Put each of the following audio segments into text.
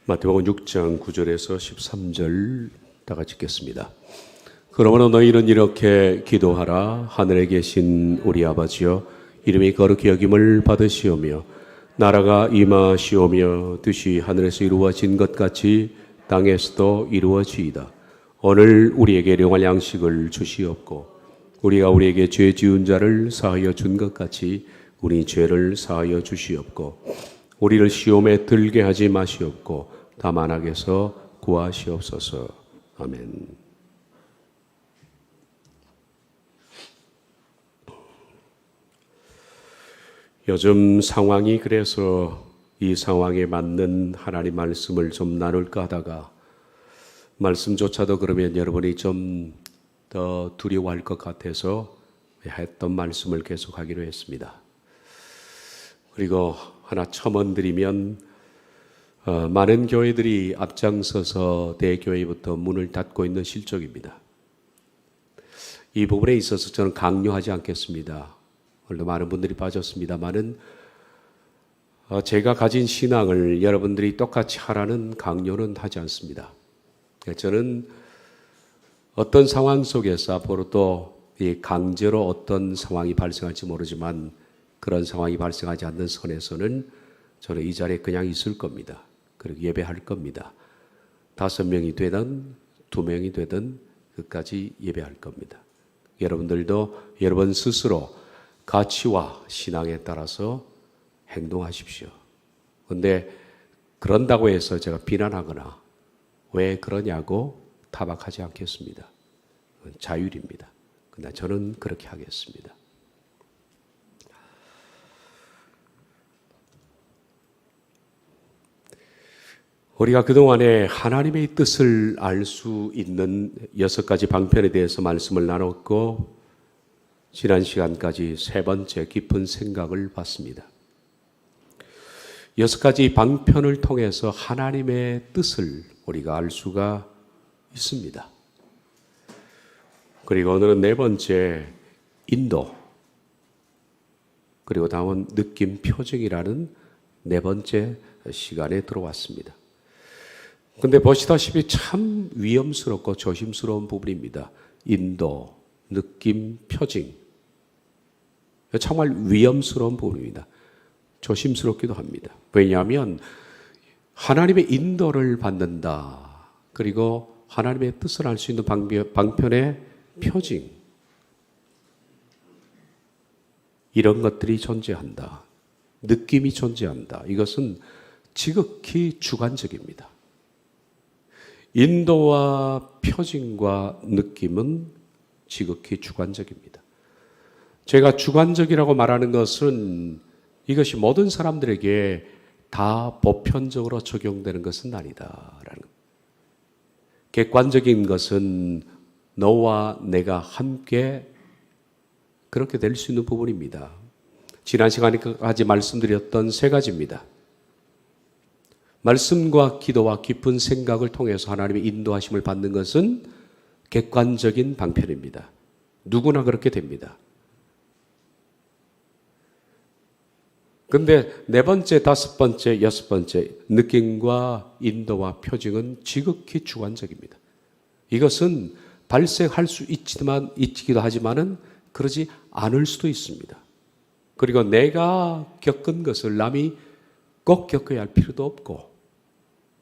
마태복음 6장 9절에서 13절 다 같이 읽겠습니다. 그러므로 너희는 이렇게 기도하라. 하늘에 계신 우리 아버지여, 이름이 거룩히 여김을 받으시오며 나라가 임하시오며 뜻이 하늘에서 이루어진 것 같이 땅에서도 이루어지이다. 오늘 우리에게 일용할 양식을 주시옵고 우리가 우리에게 죄 지은 자를 사하여 준 것 같이 우리 죄를 사하여 주시옵고 우리를 시험에 들게 하지 마시옵고 다만 악에서 구하시옵소서. 아멘. 요즘 상황이 그래서 이 상황에 맞는 하나님 말씀을 좀 나눌까 하다가 말씀조차도 그러면 여러분이 좀 더 두려워할 것 같아서 했던 말씀을 계속하기로 했습니다. 그리고 하나 첨언드리면 많은 교회들이 앞장서서 대교회부터 문을 닫고 있는 실정입니다. 이 부분에 있어서 저는 강요하지 않겠습니다. 오늘도 많은 분들이 빠졌습니다만은 제가 가진 신앙을 여러분들이 똑같이 하라는 강요는 하지 않습니다. 저는 어떤 상황 속에서 앞으로 또 강제로 어떤 상황이 발생할지 모르지만 그런 상황이 발생하지 않는 선에서는 저는 이 자리에 그냥 있을 겁니다. 그리고 예배할 겁니다. 5명이 되든 2명이 되든 끝까지 예배할 겁니다. 여러분들도 여러분 스스로 가치와 신앙에 따라서 행동하십시오. 그런데 그런다고 해서 제가 비난하거나 왜 그러냐고 타박하지 않겠습니다. 그건 자율입니다. 그러나 저는 그렇게 하겠습니다. 우리가 그동안에 하나님의 뜻을 알 수 있는 6가지 방편에 대해서 말씀을 나눴고 지난 시간까지 3번째 깊은 생각을 봤습니다. 6가지 방편을 통해서 하나님의 뜻을 우리가 알 수가 있습니다. 그리고 오늘은 4번째 인도, 그리고 다음은 느낌 표정이라는 4번째 시간에 들어왔습니다. 근데 보시다시피 참 위험스럽고 조심스러운 부분입니다. 인도, 느낌, 표징. 정말 위험스러운 부분입니다. 조심스럽기도 합니다. 왜냐하면 하나님의 인도를 받는다. 그리고 하나님의 뜻을 알 수 있는 방편의 표징. 이런 것들이 존재한다. 느낌이 존재한다. 이것은 지극히 주관적입니다. 인도와 표징과 느낌은 지극히 주관적입니다. 제가 주관적이라고 말하는 것은 이것이 모든 사람들에게 다 보편적으로 적용되는 것은 아니다라는 것. 객관적인 것은 너와 내가 함께 그렇게 될 수 있는 부분입니다. 지난 시간까지 말씀드렸던 3가지입니다. 말씀과 기도와 깊은 생각을 통해서 하나님의 인도하심을 받는 것은 객관적인 방편입니다. 누구나 그렇게 됩니다. 근데 4번째, 5번째, 6번째 느낌과 인도와 표징은 지극히 주관적입니다. 이것은 발생할 수 있기도 하지만은 그러지 않을 수도 있습니다. 그리고 내가 겪은 것을 남이 꼭 겪어야 할 필요도 없고,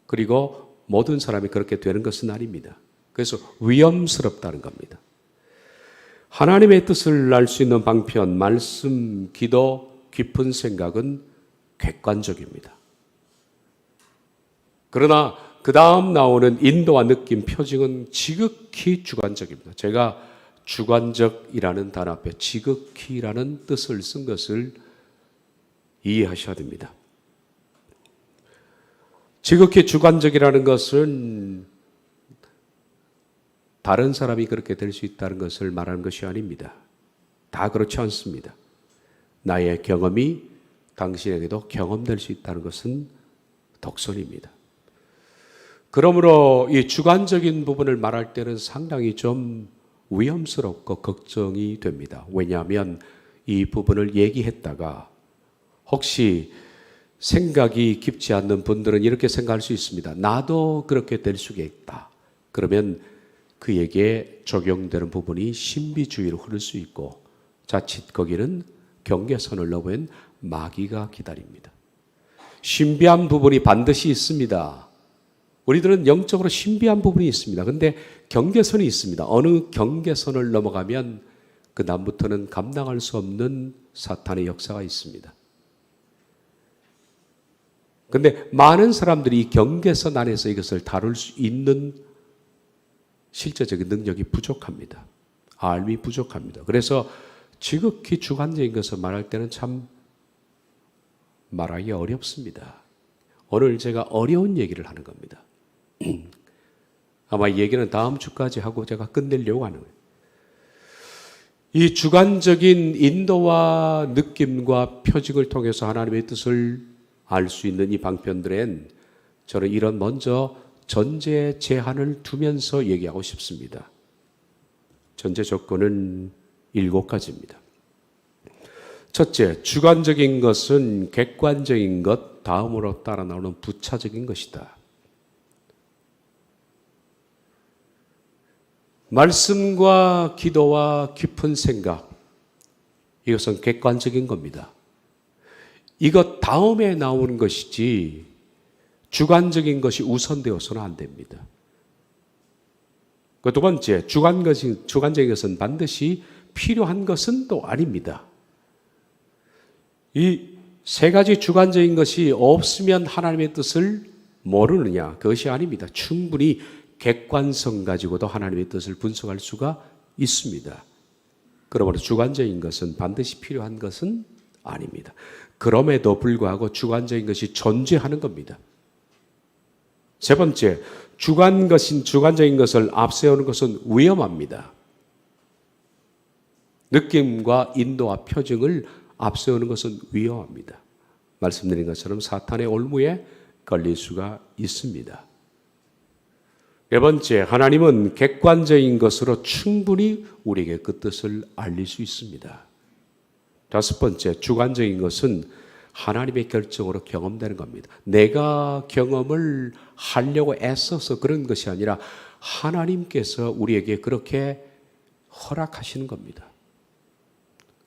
그리고 모든 사람이 그렇게 되는 것은 아닙니다. 그래서 위험스럽다는 겁니다. 하나님의 뜻을 알 수 있는 방편, 말씀, 기도, 깊은 생각은 객관적입니다. 그러나 그 다음 나오는 인도와 느낌, 표징은 지극히 주관적입니다. 제가 주관적이라는 단어 앞에 지극히라는 뜻을 쓴 것을 이해하셔야 됩니다. 지극히 주관적이라는 것은 다른 사람이 그렇게 될 수 있다는 것을 말하는 것이 아닙니다. 다 그렇지 않습니다. 나의 경험이 당신에게도 경험될 수 있다는 것은 독선입니다. 그러므로 이 주관적인 부분을 말할 때는 상당히 좀 위험스럽고 걱정이 됩니다. 왜냐하면 이 부분을 얘기했다가 혹시 생각이 깊지 않는 분들은 이렇게 생각할 수 있습니다. 나도 그렇게 될 수가 있다. 그러면 그에게 적용되는 부분이 신비주의로 흐를 수 있고 자칫 거기는 경계선을 넘은 마귀가 기다립니다. 신비한 부분이 반드시 있습니다. 우리들은 영적으로 신비한 부분이 있습니다. 그런데 경계선이 있습니다. 어느 경계선을 넘어가면 그 다음부터는 감당할 수 없는 사탄의 역사가 있습니다. 그런데 많은 사람들이 이 경계선 안에서 이것을 다룰 수 있는 실제적인 능력이 부족합니다. 알미 부족합니다. 그래서 지극히 주관적인 것을 말할 때는 참 말하기 어렵습니다. 오늘 제가 어려운 얘기를 하는 겁니다. 아마 이 얘기는 다음 주까지 하고 제가 끝내려고 하는 거예요. 이 주관적인 인도와 느낌과 표징을 통해서 하나님의 뜻을 알 수 있는 이 방편들엔 저는 이런 먼저 전제 제한을 두면서 얘기하고 싶습니다. 전제 조건은 7가지입니다. 첫째, 주관적인 것은 객관적인 것 다음으로 따라 나오는 부차적인 것이다. 말씀과 기도와 깊은 생각, 이것은 객관적인 겁니다. 이것 다음에 나오는 것이지 주관적인 것이 우선되어서는 안 됩니다. 두 번째, 주관적인 것은 반드시 필요한 것은 또 아닙니다. 이 세 가지 주관적인 것이 없으면 하나님의 뜻을 모르느냐? 그것이 아닙니다. 충분히 객관성 가지고도 하나님의 뜻을 분석할 수가 있습니다. 그러므로 주관적인 것은 반드시 필요한 것은 아닙니다. 그럼에도 불구하고 주관적인 것이 존재하는 겁니다. 세 번째, 주관적인 것을 앞세우는 것은 위험합니다. 느낌과 인도와 표징을 앞세우는 것은 위험합니다. 말씀드린 것처럼 사탄의 올무에 걸릴 수가 있습니다. 네 번째, 하나님은 객관적인 것으로 충분히 우리에게 그 뜻을 알릴 수 있습니다. 다섯 번째, 주관적인 것은 하나님의 결정으로 경험되는 겁니다. 내가 경험을 하려고 애써서 그런 것이 아니라 하나님께서 우리에게 그렇게 허락하시는 겁니다.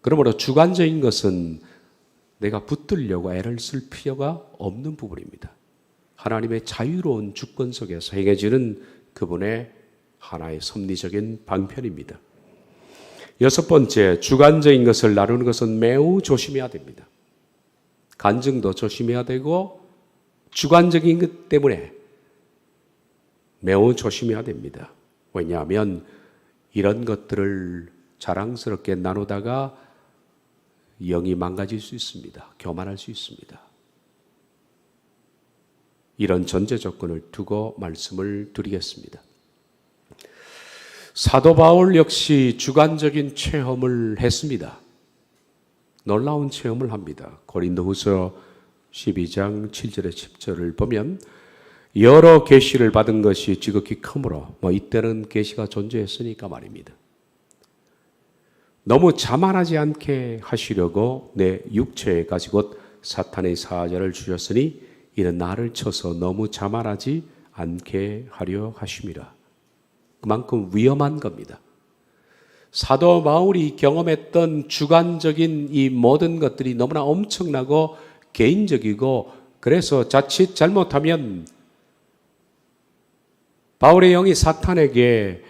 그러므로 주관적인 것은 내가 붙들려고 애를 쓸 필요가 없는 부분입니다. 하나님의 자유로운 주권 속에서 행해지는 그분의 하나의 섭리적인 방편입니다. 여섯 번째, 주관적인 것을 나누는 것은 매우 조심해야 됩니다. 간증도 조심해야 되고 주관적인 것 때문에 매우 조심해야 됩니다. 왜냐하면 이런 것들을 자랑스럽게 나누다가 영이 망가질 수 있습니다. 교만할 수 있습니다. 이런 전제 조건을 두고 말씀을 드리겠습니다. 사도 바울 역시 주관적인 체험을 했습니다. 놀라운 체험을 합니다. 고린도후서 12장 7절에 10절을 보면 여러 계시를 받은 것이 지극히 크므로 이때는 계시가 존재했으니까 말입니다. 너무 자만하지 않게 하시려고 내 육체에 가지고 사탄의 사자를 주셨으니 이는 나를 쳐서 너무 자만하지 않게 하려 하심이라. 그만큼 위험한 겁니다. 사도 바울이 경험했던 주관적인 이 모든 것들이 너무나 엄청나고 개인적이고 그래서 자칫 잘못하면 바울의 영이 사탄에게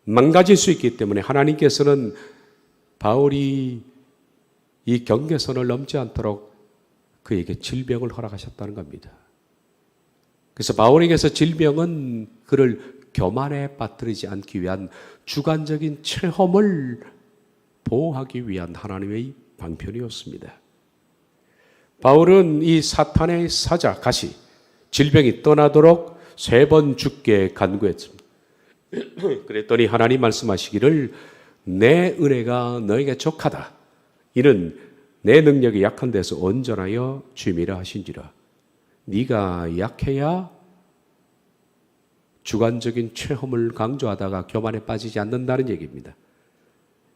망가질 수 있기 때문에 하나님께서는 바울이 이 경계선을 넘지 않도록 그에게 질병을 허락하셨다는 겁니다. 그래서 바울에게서 질병은 그를 교만에 빠뜨리지 않기 위한 주관적인 체험을 보호하기 위한 하나님의 방편이었습니다. 바울은 이 사탄의 사자, 가시, 질병이 떠나도록 3번 죽게 간구했습니다. 그랬더니 하나님 말씀하시기를 내 은혜가 너에게 족하다. 이는 내 능력이 약한 데서 온전하여 주임이라 하신지라. 네가 약해야 주관적인 체험을 강조하다가 교만에 빠지지 않는다는 얘기입니다.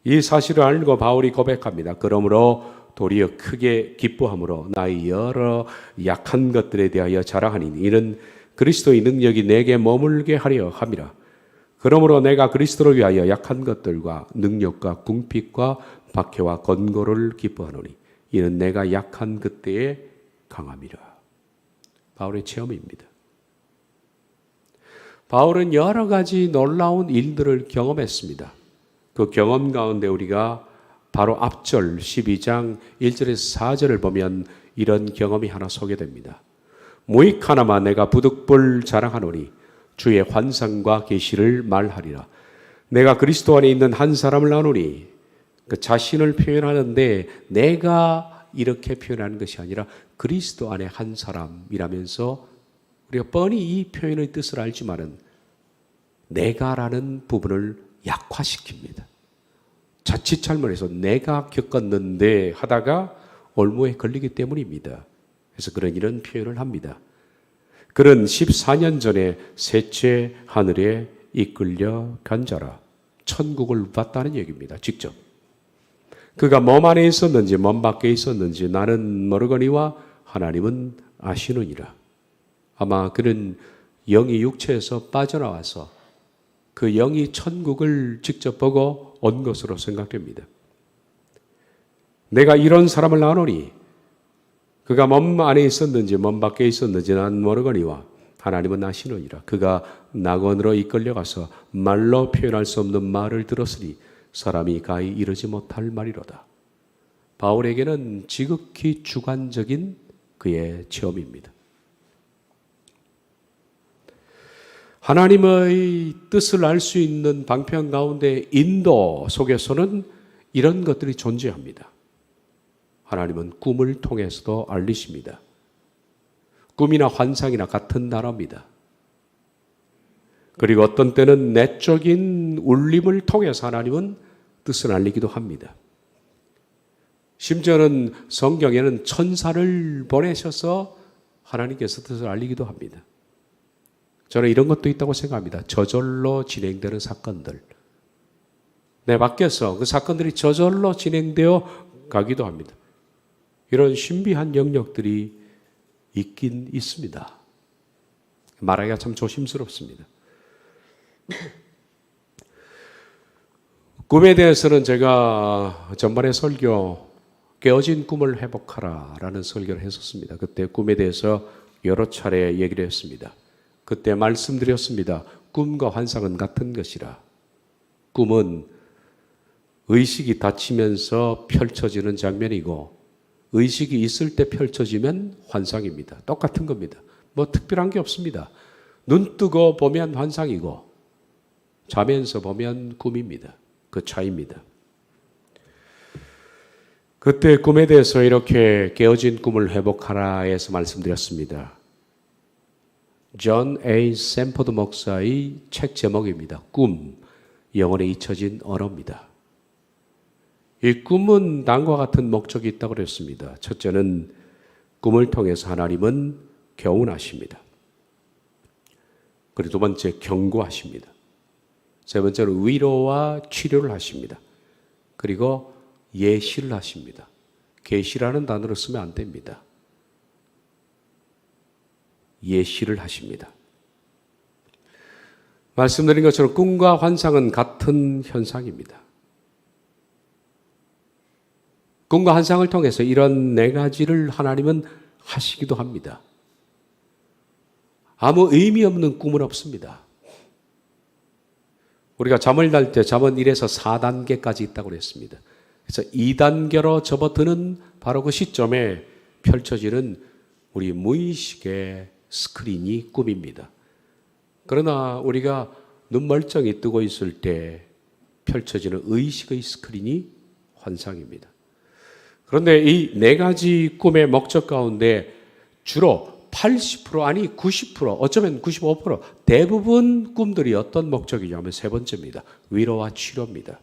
이 사실을 알고 바울이 고백합니다. 그러므로 도리어 크게 기뻐함으로 나의 여러 약한 것들에 대하여 자랑하니 이는 그리스도의 능력이 내게 머물게 하려 함이라. 그러므로 내가 그리스도를 위하여 약한 것들과 능력과 궁핍과 박해와 권고를 기뻐하노니 이는 내가 약한 그때에 강함이라. 바울의 체험입니다. 바울은 여러 가지 놀라운 일들을 경험했습니다. 그 경험 가운데 우리가 바로 앞절 12장 1절에서 4절을 보면 이런 경험이 하나 소개됩니다. 무익 하나마 내가 부득불 자랑하노니 주의 환상과 계시를 말하리라. 내가 그리스도 안에 있는 한 사람을 아노니 그 자신을 표현하는데 내가 이렇게 표현하는 것이 아니라 그리스도 안에 한 사람이라면서 우리가 뻔히 이 표현의 뜻을 알지만은 내가라는 부분을 약화시킵니다. 자칫 잘못해서 내가 겪었는데 하다가 올무에 걸리기 때문입니다. 그래서 이런 표현을 합니다. 그는 14년 전에 셋째 하늘에 이끌려 간 자라. 천국을 봤다는 얘기입니다. 직접. 그가 몸 안에 있었는지 몸 밖에 있었는지 나는 모르거니와 하나님은 아시느니라. 아마 그는 영이 육체에서 빠져나와서 그 영이 천국을 직접 보고 온 것으로 생각됩니다. 내가 이런 사람을 아노니 그가 몸 안에 있었는지 몸 밖에 있었는지 난 모르거니와 하나님은 아시느니라. 그가 낙원으로 이끌려가서 말로 표현할 수 없는 말을 들었으니 사람이 가히 이르지 못할 말이로다. 바울에게는 지극히 주관적인 그의 체험입니다. 하나님의 뜻을 알 수 있는 방편 가운데 인도 속에서는 이런 것들이 존재합니다. 하나님은 꿈을 통해서도 알리십니다. 꿈이나 환상이나 같은 단어입니다. 그리고 어떤 때는 내적인 울림을 통해서 하나님은 뜻을 알리기도 합니다. 심지어는 성경에는 천사를 보내셔서 하나님께서 뜻을 알리기도 합니다. 저는 이런 것도 있다고 생각합니다. 저절로 진행되는 사건들. 내 밖에서 그 사건들이 저절로 진행되어 가기도 합니다. 이런 신비한 영역들이 있긴 있습니다. 말하기가 참 조심스럽습니다. 꿈에 대해서는 제가 전번에 설교 깨어진 꿈을 회복하라 라는 설교를 했었습니다. 그때 꿈에 대해서 여러 차례 얘기를 했습니다. 그때 말씀드렸습니다. 꿈과 환상은 같은 것이라. 꿈은 의식이 닫히면서 펼쳐지는 장면이고 의식이 있을 때 펼쳐지면 환상입니다. 똑같은 겁니다. 뭐 특별한 게 없습니다. 눈 뜨고 보면 환상이고 자면서 보면 꿈입니다. 그 차이입니다. 그때 꿈에 대해서 이렇게 깨어진 꿈을 회복하라 해서 말씀드렸습니다. 존 A. 샘포드 목사의 책 제목입니다. 꿈, 영혼에 잊혀진 언어입니다. 이 꿈은 다음과 같은 목적이 있다고 그랬습니다. 첫째는 꿈을 통해서 하나님은 교훈하십니다. 그리고 두 번째 경고하십니다. 세 번째로 위로와 치료를 하십니다. 그리고 예시를 하십니다. 계시라는 단어를 쓰면 안 됩니다. 예시를 하십니다. 말씀드린 것처럼 꿈과 환상은 같은 현상입니다. 꿈과 환상을 통해서 이런 네 가지를 하나님은 하시기도 합니다. 아무 의미 없는 꿈은 없습니다. 우리가 잠을 잘 때 잠은 1에서 4단계까지 있다고 그랬습니다. 그래서 2단계로 접어드는 바로 그 시점에 펼쳐지는 우리 무의식의 스크린이 꿈입니다. 그러나 우리가 눈 멀쩡히 뜨고 있을 때 펼쳐지는 의식의 스크린이 환상입니다. 그런데 이 네 가지 꿈의 목적 가운데 주로 80% 아니 90% 어쩌면 95% 대부분 꿈들이 어떤 목적이냐면 세 번째입니다. 위로와 치료입니다.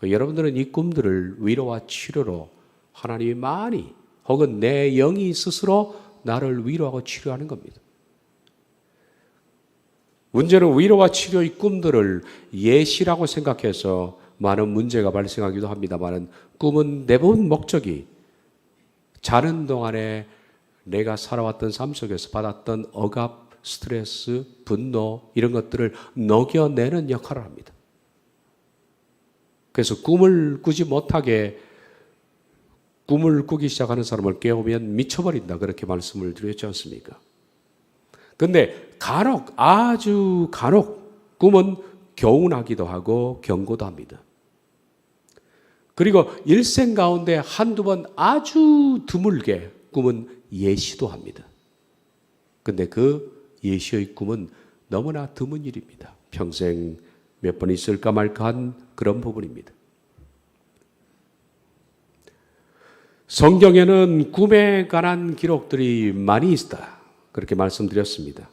여러분들은 이 꿈들을 위로와 치료로 하나님이 많이 혹은 내 영이 스스로 나를 위로하고 치료하는 겁니다. 문제는 위로와 치료의 꿈들을 예시라고 생각해서 많은 문제가 발생하기도 합니다만 꿈은 대부분 목적이 자는 동안에 내가 살아왔던 삶 속에서 받았던 억압, 스트레스, 분노 이런 것들을 녹여내는 역할을 합니다. 그래서 꿈을 꾸지 못하게 꿈을 꾸기 시작하는 사람을 깨우면 미쳐버린다 그렇게 말씀을 드렸지 않습니까? 근데 간혹 아주 간혹 꿈은 교훈하기도 하고 경고도 합니다. 그리고 일생 가운데 한두 번 아주 드물게 꿈은 예시도 합니다. 근데 그 예시의 꿈은 너무나 드문 일입니다. 평생 몇 번 있을까 말까 한 그런 부분입니다. 성경에는 꿈에 관한 기록들이 많이 있다. 그렇게 말씀드렸습니다.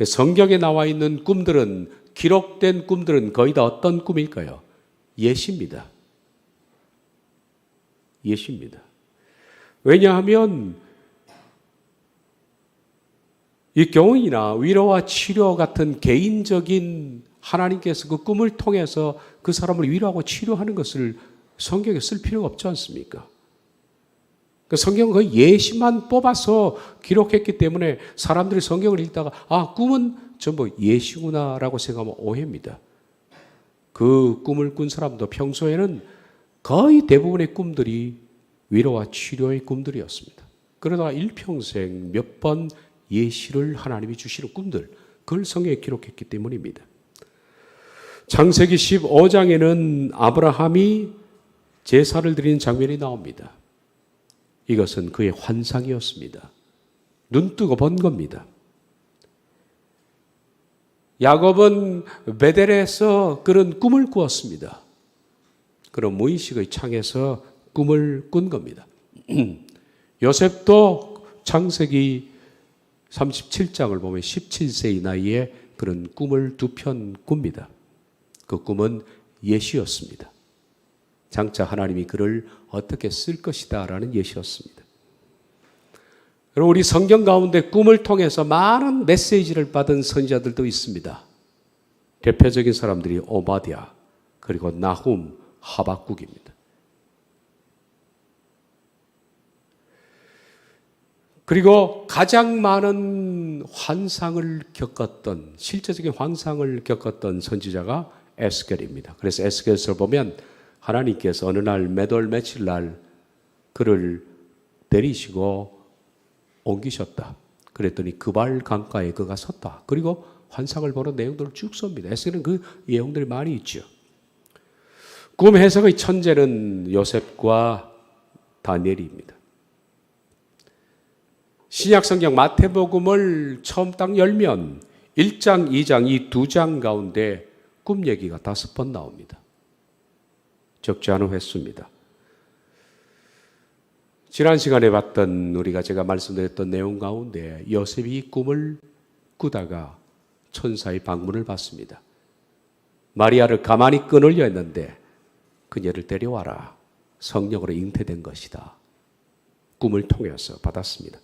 성경에 나와 있는 꿈들은, 기록된 꿈들은 거의 다 어떤 꿈일까요? 예시입니다. 예시입니다. 왜냐하면 이 교훈이나 위로와 치료 같은 개인적인 하나님께서 그 꿈을 통해서 그 사람을 위로하고 치료하는 것을 성경에 쓸 필요가 없지 않습니까? 성경은 그 예시만 뽑아서 기록했기 때문에 사람들이 성경을 읽다가 꿈은 전부 예시구나라고 생각하면 오해입니다. 그 꿈을 꾼 사람도 평소에는 거의 대부분의 꿈들이 위로와 치료의 꿈들이었습니다. 그러다가 일평생 몇 번 예시를 하나님이 주시는 꿈들, 그걸 성경에 기록했기 때문입니다. 창세기 15장에는 아브라함이 제사를 드리는 장면이 나옵니다. 이것은 그의 환상이었습니다. 눈뜨고 본 겁니다. 야곱은 베델에서 그런 꿈을 꾸었습니다. 그런 무의식의 창에서 꿈을 꾼 겁니다. 요셉도 창세기 37장을 보면 17세의 나이에 그런 꿈을 두 편 꿉니다. 그 꿈은 예시였습니다. 장차 하나님이 그를 어떻게 쓸 것이다 라는 예시였습니다. 그리고 우리 성경 가운데 꿈을 통해서 많은 메시지를 받은 선지자들도 있습니다. 대표적인 사람들이 오바댜, 그리고 나훔, 하박국입니다. 그리고 가장 많은 환상을 겪었던, 실제적인 환상을 겪었던 선지자가 에스겔입니다. 그래서 에스겔서를 보면 하나님께서 어느 날 몇월 며칠 날 그를 데리시고 옮기셨다. 그랬더니 그발 강가에 그가 섰다. 그리고 환상을 보는 내용들을 쭉 씁니다. 에스겔은 그 내용들이 많이 있죠. 꿈 해석의 천재는 요셉과 다니엘입니다. 신약 성경 마태복음을 처음 딱 열면 1장, 2장 이 두 장 가운데 꿈 얘기가 5번 나옵니다. 적지 않은 횟수입니다. 지난 시간에 봤던 제가 말씀드렸던 내용 가운데 요셉이 꿈을 꾸다가 천사의 방문을 받습니다. 마리아를 가만히 끊으려 했는데 그녀를 데려와라. 성령으로 잉태된 것이다. 꿈을 통해서 받았습니다.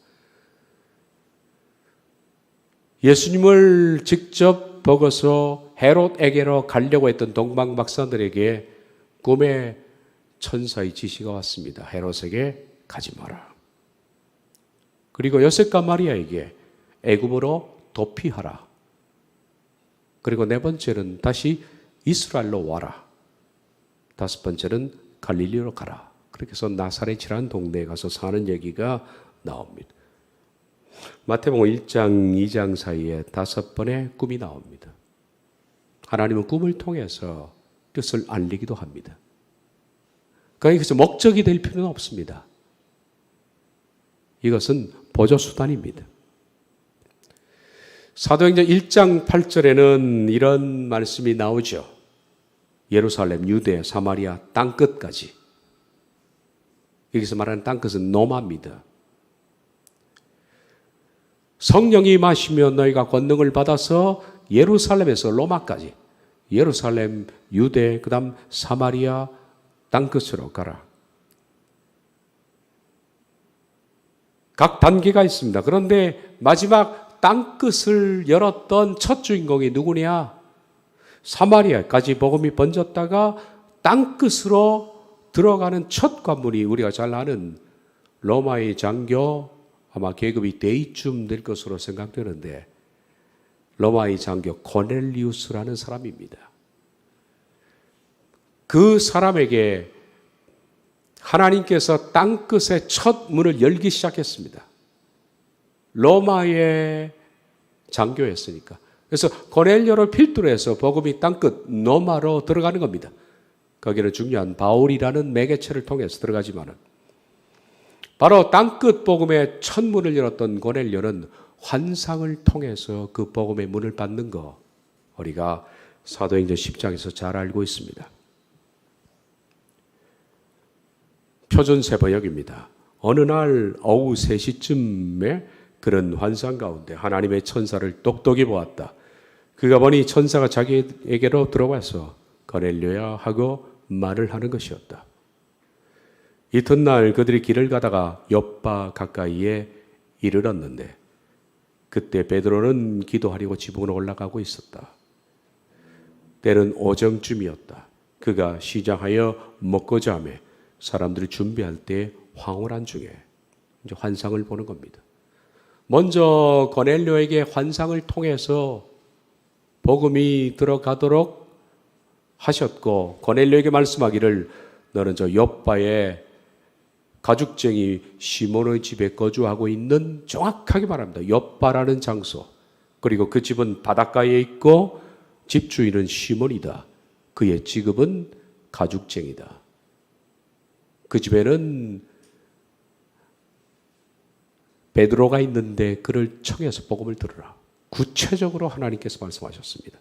예수님을 직접 보고서 헤롯에게로 가려고 했던 동방 박사들에게 꿈에 천사의 지시가 왔습니다. 헤롯에게 가지 마라. 그리고 요셉과 마리아에게 애굽으로 도피하라. 그리고 네 번째는 다시 이스라엘로 와라. 다섯 번째는 갈릴리로 가라. 그렇게 해서 나사렛이라는 동네에 가서 사는 얘기가 나옵니다. 마태복음 1장, 2장 사이에 5번의 꿈이 나옵니다. 하나님은 꿈을 통해서 뜻을 알리기도 합니다. 그래서 목적이 될 필요는 없습니다. 이것은 보조수단입니다. 사도행전 1장 8절에는 이런 말씀이 나오죠. 예루살렘, 유대, 사마리아 땅끝까지. 여기서 말하는 땅끝은 로마입니다. 성령이 임하시면 너희가 권능을 받아서 예루살렘에서 로마까지, 예루살렘, 유대, 그 다음 사마리아 땅끝으로 가라. 각 단계가 있습니다. 그런데 마지막 땅끝을 열었던 첫 주인공이 누구냐? 사마리아까지 복음이 번졌다가 땅끝으로 들어가는 첫 관문이 우리가 잘 아는 로마의 장교, 아마 계급이 대위쯤 될 것으로 생각되는데 로마의 장교 고넬리우스라는 사람입니다. 그 사람에게 하나님께서 땅끝의 첫 문을 열기 시작했습니다. 로마의 장교였으니까. 그래서 고넬료를 필두로 해서 복음이 땅끝 로마로 들어가는 겁니다. 거기는 중요한 바울이라는 매개체를 통해서 들어가지만은 바로 땅끝 복음의 첫 문을 열었던 고넬료는 환상을 통해서 그 복음의 문을 받는 거 우리가 사도행전 10장에서 잘 알고 있습니다. 표준세번역입니다. 어느 날 오후 3시쯤에 그런 환상 가운데 하나님의 천사를 똑똑히 보았다. 그가 보니 천사가 자기에게로 들어와서 고넬료야 하고 말을 하는 것이었다. 이튿날 그들이 길을 가다가 욥바 가까이에 이르렀는데 그때 베드로는 기도하려고 지붕으로 올라가고 있었다. 때는 오정쯤이었다. 그가 시장하여 먹고자 하며 사람들이 준비할 때 황홀한 중에 이제 환상을 보는 겁니다. 먼저 고넬료에게 환상을 통해서 복음이 들어가도록 하셨고 고넬료에게 말씀하기를 너는 저 욥바의 가죽쟁이 시몬의 집에 거주하고 있는 정확하게 말합니다. 욥바라는 장소 그리고 그 집은 바닷가에 있고 집주인은 시몬이다. 그의 직업은 가죽쟁이다. 그 집에는 베드로가 있는데 그를 청해서 복음을 들으라. 구체적으로 하나님께서 말씀하셨습니다.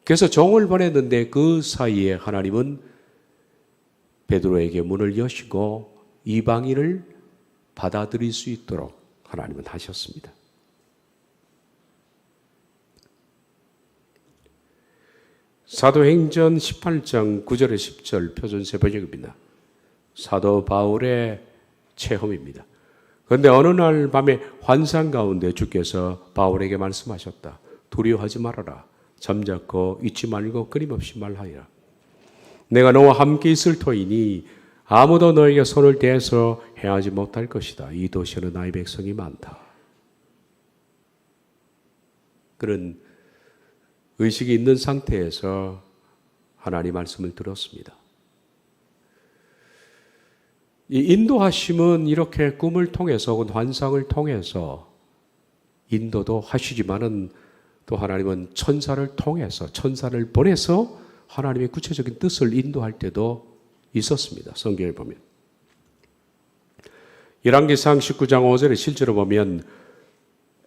그래서 종을 보냈는데 그 사이에 하나님은 베드로에게 문을 여시고 이방인을 받아들일 수 있도록 하나님은 하셨습니다. 사도행전 18장 9절에 10절 표준세번역입니다. 사도 바울의 체험입니다. 그런데 어느 날 밤에 환상 가운데 주께서 바울에게 말씀하셨다. 두려워하지 말아라. 잠자코 잊지 말고 끊임없이 말하여라. 내가 너와 함께 있을 터이니 아무도 너에게 손을 대서 해하지 못할 것이다. 이 도시에는 나의 백성이 많다. 그런 의식이 있는 상태에서 하나님 말씀을 들었습니다. 이 인도하심은 이렇게 꿈을 통해서 혹은 환상을 통해서 인도도 하시지만은 또 하나님은 천사를 통해서 천사를 보내서 하나님의 구체적인 뜻을 인도할 때도 있었습니다. 성경에 보면 열왕기상 19장 5절에 실제로 보면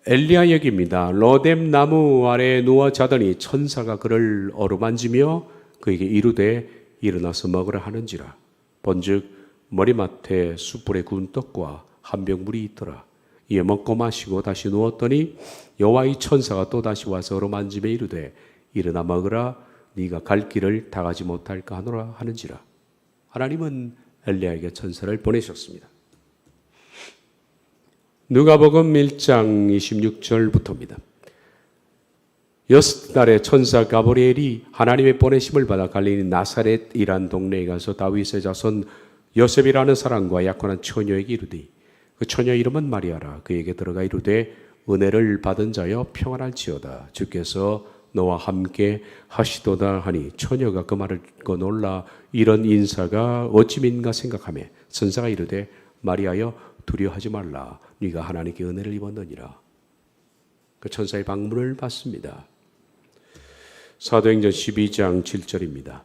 엘리야 얘기입니다. 로뎀 나무 아래에 누워 자더니 천사가 그를 어루만지며 그에게 이르되 일어나서 먹으라 하는지라. 본즉 머리맡에 숯불에 구운 떡과 한 병 물이 있더라. 이에 먹고 마시고 다시 누웠더니 여호와의 천사가 또 다시 와서 어루만지며 이르되 일어나 먹으라. 네가 갈 길을 다 가지 못할까 하노라 하는지라. 하나님은 엘리야에게 천사를 보내셨습니다. 누가복음 1장 26절부터입니다. 여섯 달에 천사 가브리엘이 하나님의 보내심을 받아 갈릴리 나사렛이란 동네에 가서 다윗의 자손 요셉이라는 사람과 약혼한 처녀에게 이르되 그 처녀 이름은 마리아라. 그에게 들어가 이르되 은혜를 받은 자여 평안할지어다. 주께서 너와 함께 하시도다 하니 처녀가 그 말을 듣고 놀라 이런 인사가 어찌민가 생각하며 천사가 이르되 마리아여 두려워하지 말라. 네가 하나님께 은혜를 입었느니라. 그 천사의 방문을 받습니다. 사도행전 12장 7절입니다.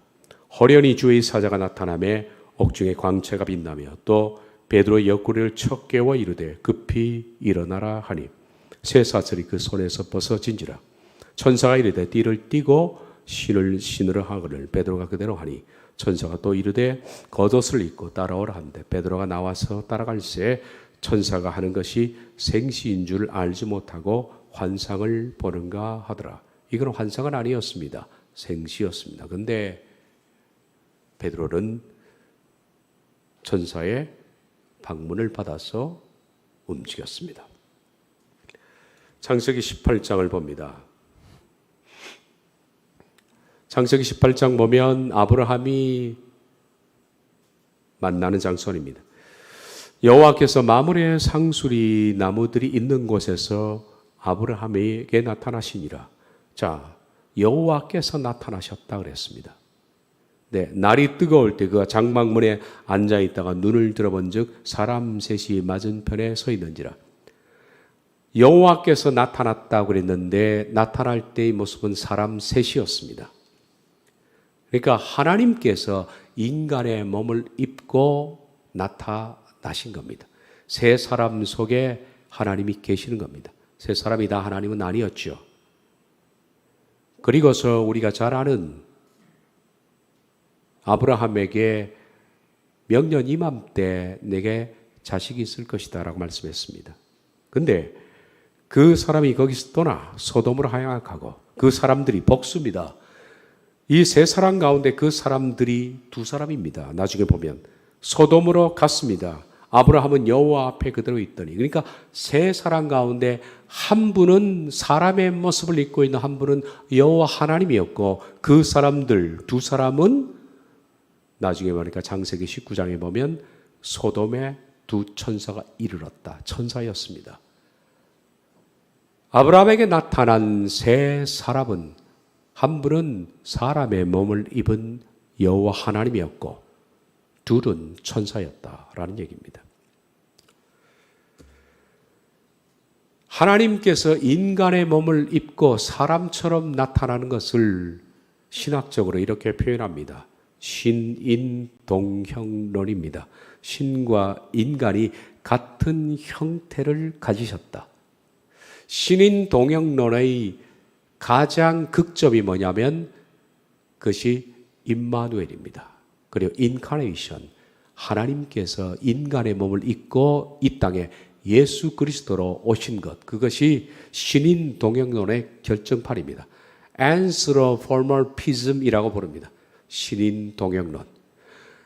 호련히 주의 사자가 나타나며 옥중에 광채가 빛나며 또 베드로의 옆구리를 쳐 깨워 이르되 급히 일어나라 하니 새 사슬이 그 손에서 벗어진지라. 천사가 이르되 띠를 띠고 신을 신으라 하거늘 베드로가 그대로 하니 천사가 또 이르되 겉옷을 입고 따라오라 한대 베드로가 나와서 따라갈새 천사가 하는 것이 생시인 줄 알지 못하고 환상을 보는가 하더라. 이건 환상은 아니었습니다. 생시였습니다. 그런데 베드로는 천사의 방문을 받아서 움직였습니다. 창세기 18장을 봅니다. 창세기 18장 보면 아브라함이 만나는 장소입니다. 여호와께서 마므레 상수리 나무들이 있는 곳에서 아브라함에게 나타나시니라. 자, 여호와께서 나타나셨다 그랬습니다. 네, 날이 뜨거울 때 그가 장막문에 앉아 있다가 눈을 들어본즉 사람 셋이 맞은편에 서 있는지라. 여호와께서 나타났다고 그랬는데 나타날 때의 모습은 사람 셋이었습니다. 그러니까 하나님께서 인간의 몸을 입고 나타나신 겁니다. 세 사람 속에 하나님이 계시는 겁니다. 세 사람이 다 하나님은 아니었죠. 그리고서 우리가 잘 아는 아브라함에게 명년 이맘때 내게 자식이 있을 것이다 라고 말씀했습니다. 근데 그 사람이 거기서 떠나 소돔으로 향하고 그 사람들이 복수입니다. 이 세 사람 가운데 그 사람들이 두 사람입니다. 나중에 보면 소돔으로 갔습니다. 아브라함은 여호와 앞에 그대로 있더니, 그러니까 세 사람 가운데 한 분은 사람의 모습을 입고 있는 한 분은 여호와 하나님이었고 그 사람들 두 사람은 나중에 보니까 창세기 19장에 보면 소돔에 두 천사가 이르렀다. 천사였습니다. 아브라함에게 나타난 세 사람은 한 분은 사람의 몸을 입은 여호와 하나님이었고 둘은 천사였다라는 얘기입니다. 하나님께서 인간의 몸을 입고 사람처럼 나타나는 것을 신학적으로 이렇게 표현합니다. 신인동형론입니다. 신과 인간이 같은 형태를 가지셨다. 신인동형론의 가장 극점이 뭐냐면 그것이 임마누엘입니다. 그리고 인카네이션, 하나님께서 인간의 몸을 입고 이 땅에 예수 그리스도로 오신 것, 그것이 신인동형론의 결정판입니다. Anthropomorphism이라고 부릅니다. 신인동형론.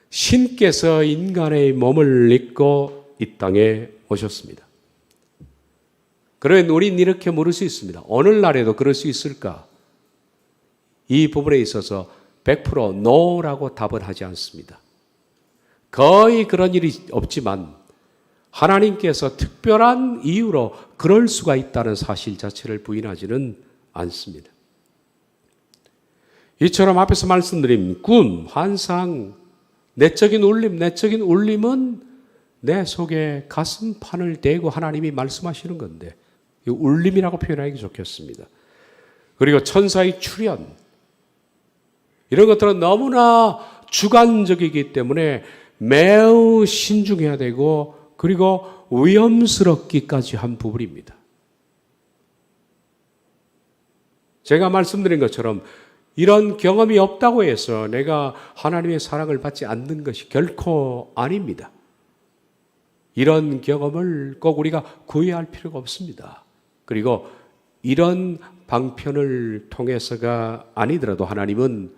신께서 인간의 몸을 입고 이 땅에 오셨습니다. 그러면 우리는 이렇게 물을 수 있습니다. 오늘날에도 그럴 수 있을까? 이 부분에 있어서 100% no라고 답을 하지 않습니다. 거의 그런 일이 없지만 하나님께서 특별한 이유로 그럴 수가 있다는 사실 자체를 부인하지는 않습니다. 이처럼 앞에서 말씀드린 꿈, 환상, 내적인 울림은 내 속에 가슴판을 대고 하나님이 말씀하시는 건데 울림이라고 표현하기 좋겠습니다. 그리고 천사의 출현, 이런 것들은 너무나 주관적이기 때문에 매우 신중해야 되고 그리고 위험스럽기까지 한 부분입니다. 제가 말씀드린 것처럼 이런 경험이 없다고 해서 내가 하나님의 사랑을 받지 않는 것이 결코 아닙니다. 이런 경험을 꼭 우리가 구애할 필요가 없습니다. 그리고 이런 방편을 통해서가 아니더라도 하나님은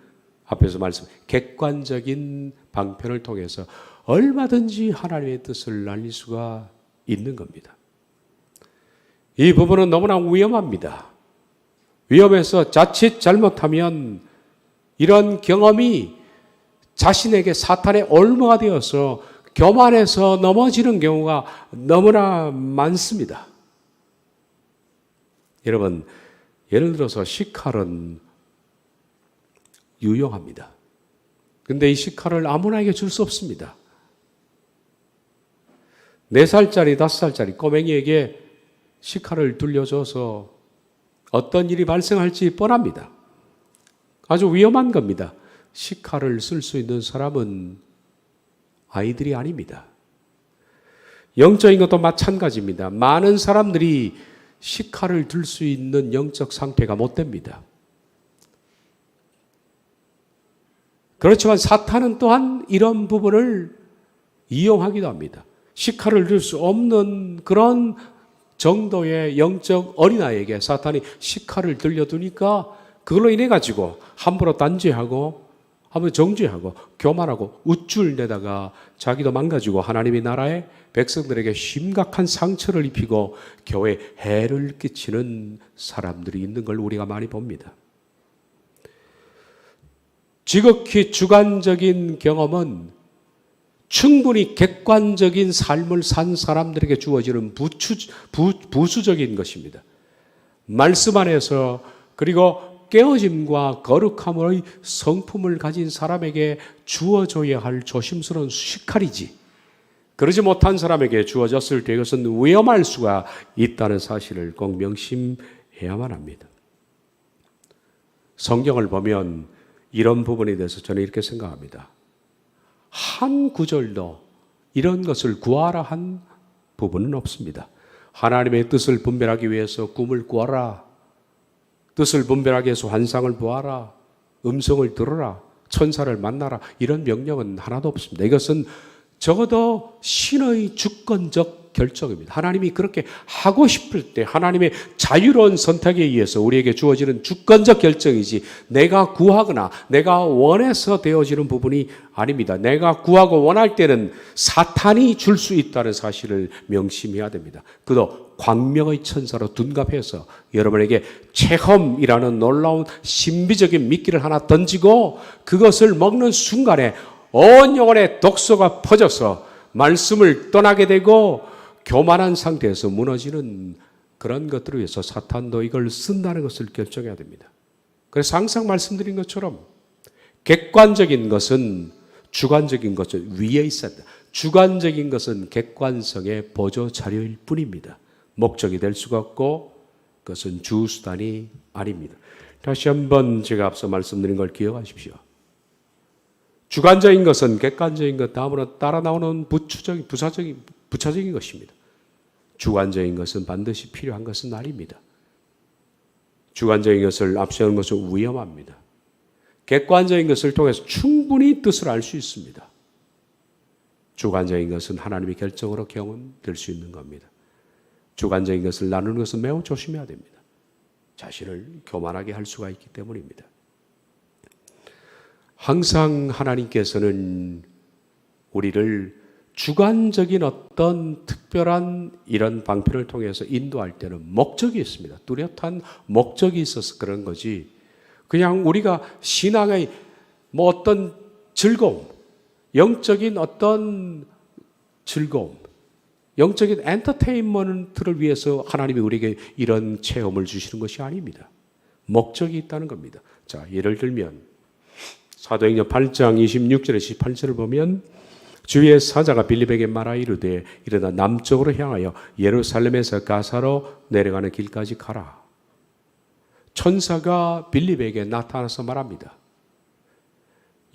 앞에서 말씀 객관적인 방편을 통해서 얼마든지 하나님의 뜻을 알릴 수가 있는 겁니다. 이 부분은 너무나 위험합니다. 위험해서 자칫 잘못하면 이런 경험이 자신에게 사탄의 올무가 되어서 교만해서 넘어지는 경우가 너무나 많습니다. 여러분, 예를 들어서 식칼은 유용합니다. 근데 이 식칼을 아무나에게 줄 수 없습니다. 4살짜리, 5살짜리 꼬맹이에게 식칼을 들려줘서 어떤 일이 발생할지 뻔합니다. 아주 위험한 겁니다. 식칼을 쓸 수 있는 사람은 아이들이 아닙니다. 영적인 것도 마찬가지입니다. 많은 사람들이 식칼을 들 수 있는 영적 상태가 못 됩니다. 그렇지만 사탄은 또한 이런 부분을 이용하기도 합니다. 식칼을 들 수 없는 그런 정도의 영적 어린아이에게 사탄이 식칼을 들려두니까 그걸로 인해 가지고 함부로 단죄하고 함부로 정죄하고 교만하고 우쭐대다가 자기도 망가지고 하나님의 나라의 백성들에게 심각한 상처를 입히고 교회에 해를 끼치는 사람들이 있는 걸 우리가 많이 봅니다. 지극히 주관적인 경험은 충분히 객관적인 삶을 산 사람들에게 주어지는 부수적인 것입니다. 말씀 안에서 그리고 깨어짐과 거룩함의 성품을 가진 사람에게 주어져야 할 조심스러운 식칼이지, 그러지 못한 사람에게 주어졌을 때 이것은 위험할 수가 있다는 사실을 꼭 명심해야만 합니다. 성경을 보면 이런 부분에 대해서 저는 이렇게 생각합니다. 한 구절도 이런 것을 구하라 한 부분은 없습니다. 하나님의 뜻을 분별하기 위해서 꿈을 꾸어라, 뜻을 분별하기 위해서 환상을 보아라, 음성을 들어라, 천사를 만나라, 이런 명령은 하나도 없습니다. 이것은 적어도 신의 주권적 결정입니다. 하나님이 그렇게 하고 싶을 때 하나님의 자유로운 선택에 의해서 우리에게 주어지는 주권적 결정이지, 내가 구하거나 내가 원해서 되어지는 부분이 아닙니다. 내가 구하고 원할 때는 사탄이 줄 수 있다는 사실을 명심해야 됩니다. 그도 광명의 천사로 둔갑해서 여러분에게 체험이라는 놀라운 신비적인 미끼를 하나 던지고 그것을 먹는 순간에 온 영혼의 독소가 퍼져서 말씀을 떠나게 되고 교만한 상태에서 무너지는 그런 것들을 위해서 사탄도 이걸 쓴다는 것을 결정해야 됩니다. 그래서 항상 말씀드린 것처럼 객관적인 것은 주관적인 것은 위에 있습니다. 주관적인 것은 객관성의 보조 자료일 뿐입니다. 목적이 될 수가 없고 그것은 주수단이 아닙니다. 다시 한번 제가 앞서 말씀드린 걸 기억하십시오. 주관적인 것은 객관적인 것 다음으로 따라 나오는 부차적인 것입니다. 주관적인 것은 반드시 필요한 것은 아닙니다. 주관적인 것을 앞세우는 것은 위험합니다. 객관적인 것을 통해서 충분히 뜻을 알 수 있습니다. 주관적인 것은 하나님의 결정으로 경험될 수 있는 겁니다. 주관적인 것을 나누는 것은 매우 조심해야 됩니다. 자신을 교만하게 할 수가 있기 때문입니다. 항상 하나님께서는 우리를 주관적인 어떤 특별한 이런 방편을 통해서 인도할 때는 목적이 있습니다. 뚜렷한 목적이 있어서 그런 거지, 그냥 우리가 신앙의 어떤 즐거움, 영적인 어떤 즐거움, 영적인 엔터테인먼트를 위해서 하나님이 우리에게 이런 체험을 주시는 것이 아닙니다. 목적이 있다는 겁니다. 자, 예를 들면 사도행전 8장 26절에서 18절을 보면 주의 사자가 빌립에게 말하 이르되 일어나 남쪽으로 향하여 예루살렘에서 가사로 내려가는 길까지 가라. 천사가 빌립에게 나타나서 말합니다.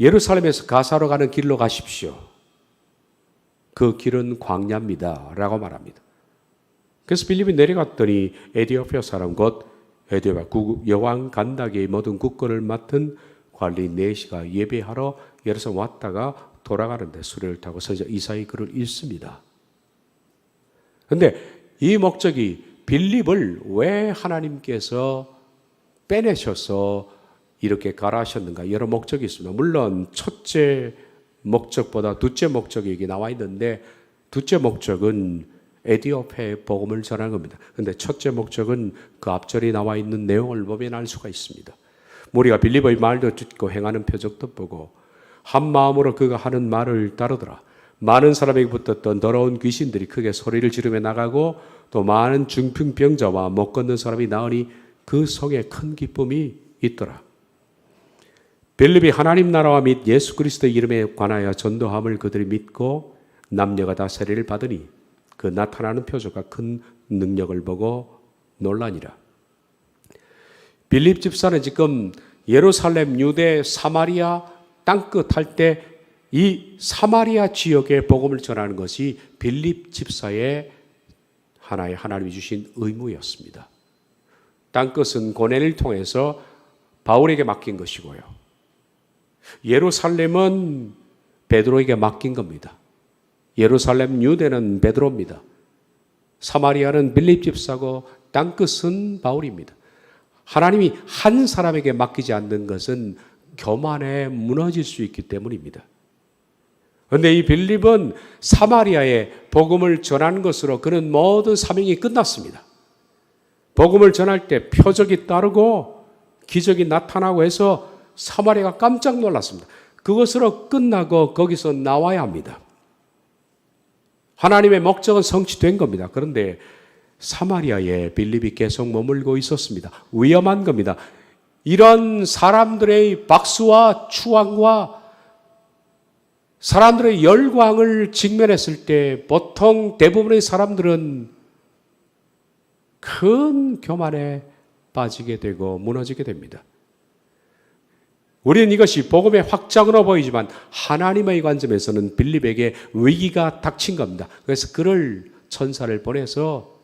예루살렘에서 가사로 가는 길로 가십시오. 그 길은 광야입니다 라고 말합니다. 그래서 빌립이 내려갔더니 에디오피아 사람 곧 에디오피아 여왕 간다게의 모든 국권을 맡은 관리 네시가 예배하러 예루살렘 왔다가 돌아가는데 수레를 타고 서자 이사의 글을 읽습니다. 그런데 이 목적이 빌립을 왜 하나님께서 빼내셔서 이렇게 가라 하셨는가, 여러 목적이 있습니다. 물론 첫째 목적보다 둘째 목적이 여기 나와 있는데, 둘째 목적은 에디오피아의 복음을 전하는 겁니다. 그런데 첫째 목적은 그 앞절이 나와 있는 내용을 보면 알 수가 있습니다. 우리가 빌립의 말도 듣고 행하는 표적도 보고 한 마음으로 그가 하는 말을 따르더라. 많은 사람에게 붙었던 더러운 귀신들이 크게 소리를 지르며 나가고 또 많은 중풍병자와 못 걷는 사람이 나으니 그 속에 큰 기쁨이 있더라. 빌립이 하나님 나라와 및 예수 그리스도의 이름에 관하여 전도함을 그들이 믿고 남녀가 다 세례를 받으니 그 나타나는 표적과 큰 능력을 보고 놀라니라. 빌립 집사는 지금 예루살렘, 유대, 사마리아 땅끝 할 때 이 사마리아 지역의 복음을 전하는 것이 빌립 집사의 하나의 하나님이 주신 의무였습니다. 땅끝은 고넬을 통해서 바울에게 맡긴 것이고요. 예루살렘은 베드로에게 맡긴 겁니다. 예루살렘 유대는 베드로입니다. 사마리아는 빌립 집사고 땅끝은 바울입니다. 하나님이 한 사람에게 맡기지 않는 것은 교만에 무너질 수 있기 때문입니다. 그런데 이 빌립은 사마리아에 복음을 전하는 것으로 그는 모든 사명이 끝났습니다. 복음을 전할 때 표적이 따르고 기적이 나타나고 해서 사마리아가 깜짝 놀랐습니다. 그것으로 끝나고 거기서 나와야 합니다. 하나님의 목적은 성취된 겁니다. 그런데 사마리아에 빌립이 계속 머물고 있었습니다. 위험한 겁니다. 이런 사람들의 박수와 추앙과 사람들의 열광을 직면했을 때 보통 대부분의 사람들은 큰 교만에 빠지게 되고 무너지게 됩니다. 우리는 이것이 복음의 확장으로 보이지만 하나님의 관점에서는 빌립에게 위기가 닥친 겁니다. 그래서 그를 천사를 보내서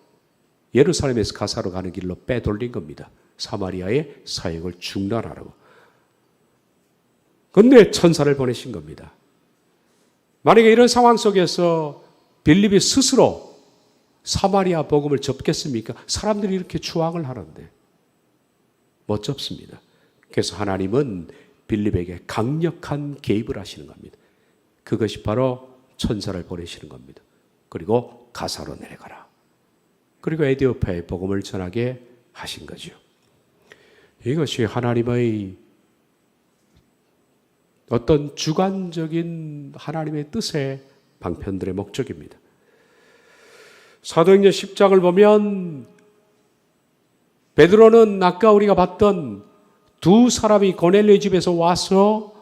예루살렘에서 가사로 가는 길로 빼돌린 겁니다. 사마리아의 사역을 중단하라고. 그런데 천사를 보내신 겁니다. 만약에 이런 상황 속에서 빌립이 스스로 사마리아 복음을 접겠습니까? 사람들이 이렇게 추앙을 하는데 못 접습니다. 그래서 하나님은 빌립에게 강력한 개입을 하시는 겁니다. 그것이 바로 천사를 보내시는 겁니다. 그리고 가사로 내려가라. 그리고 에디오피아의 복음을 전하게 하신 거죠. 이것이 하나님의 어떤 주관적인 하나님의 뜻의 방편들의 목적입니다. 사도행전 10장을 보면 베드로는 아까 우리가 봤던 두 사람이 고넬료의 집에서 와서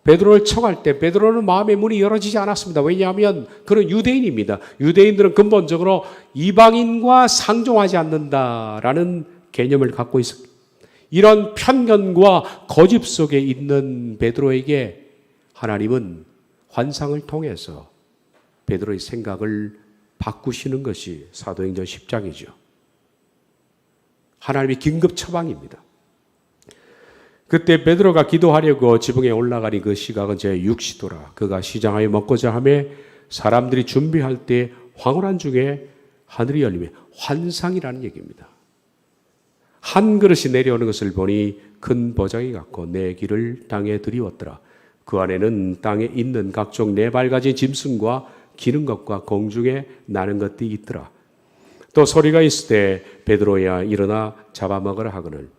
베드로를 청할 때 베드로는 마음의 문이 열어지지 않았습니다. 왜냐하면 그는 유대인입니다. 유대인들은 근본적으로 이방인과 상종하지 않는다라는 개념을 갖고 있습니다. 이런 편견과 고집 속에 있는 베드로에게 하나님은 환상을 통해서 베드로의 생각을 바꾸시는 것이 사도행전 10장이죠. 하나님의 긴급 처방입니다. 그때 베드로가 기도하려고 지붕에 올라가니 그 시각은 제6시도라. 그가 시장하여 먹고자 하며 사람들이 준비할 때 황홀한 중에 하늘이 열리며 환상이라는 얘기입니다. 한 그릇이 내려오는 것을 보니 큰 보자기 같고 내 길을 땅에 들이웠더라. 그 안에는 땅에 있는 각종 네 발가지 짐승과 기는 것과 공중에 나는 것들이 있더라. 또 소리가 있을 때 베드로야 일어나 잡아먹으라 하거늘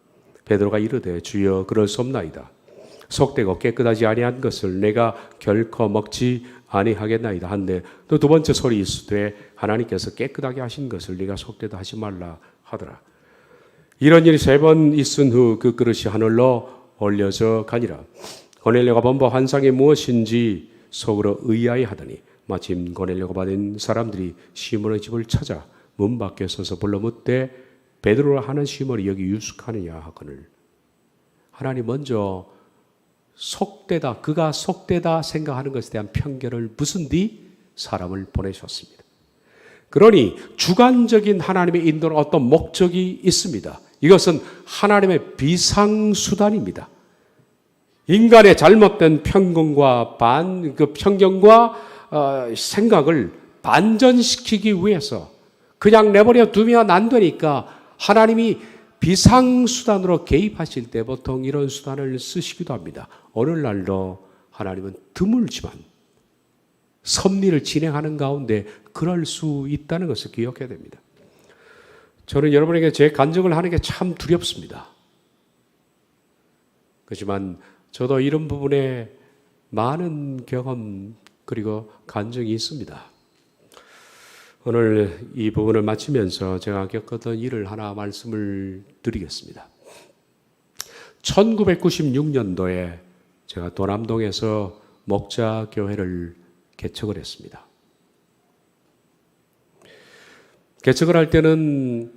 베드로가 이르되 주여 그럴 수 없나이다. 속되고 깨끗하지 아니한 것을 내가 결코 먹지 아니하겠나이다 한데 또 두 번째 소리 있을 때 하나님께서 깨끗하게 하신 것을 네가 속되다 하지 말라 하더라. 이런 일이 3번 있은 후 그 그릇이 하늘로 올려져 가니라. 고넬료가 본 바 환상이 무엇인지 속으로 의아해하더니 마침 고넬료가 받은 사람들이 시몬의 집을 찾아 문 밖에 서서 불러 묻되 베드로라 하는 시몬이 여기 유숙하느냐 하거늘. 하나님 먼저 속되다, 그가 속되다 생각하는 것에 대한 편견을 부순 뒤 사람을 보내셨습니다. 그러니 주관적인 하나님의 인도는 어떤 목적이 있습니다. 이것은 하나님의 비상수단입니다. 인간의 잘못된 편견과 생각을 반전시키기 위해서 그냥 내버려 두면 안 되니까 하나님이 비상수단으로 개입하실 때 보통 이런 수단을 쓰시기도 합니다. 오늘날도 하나님은 드물지만 섭리를 진행하는 가운데 그럴 수 있다는 것을 기억해야 됩니다. 저는 여러분에게 제 간증을 하는 게 참 두렵습니다. 그렇지만 저도 이런 부분에 많은 경험 그리고 간증이 있습니다. 오늘 이 부분을 마치면서 제가 겪었던 일을 하나 말씀을 드리겠습니다. 1996년도에 제가 도남동에서 목자교회를 개척을 했습니다. 개척을 할 때는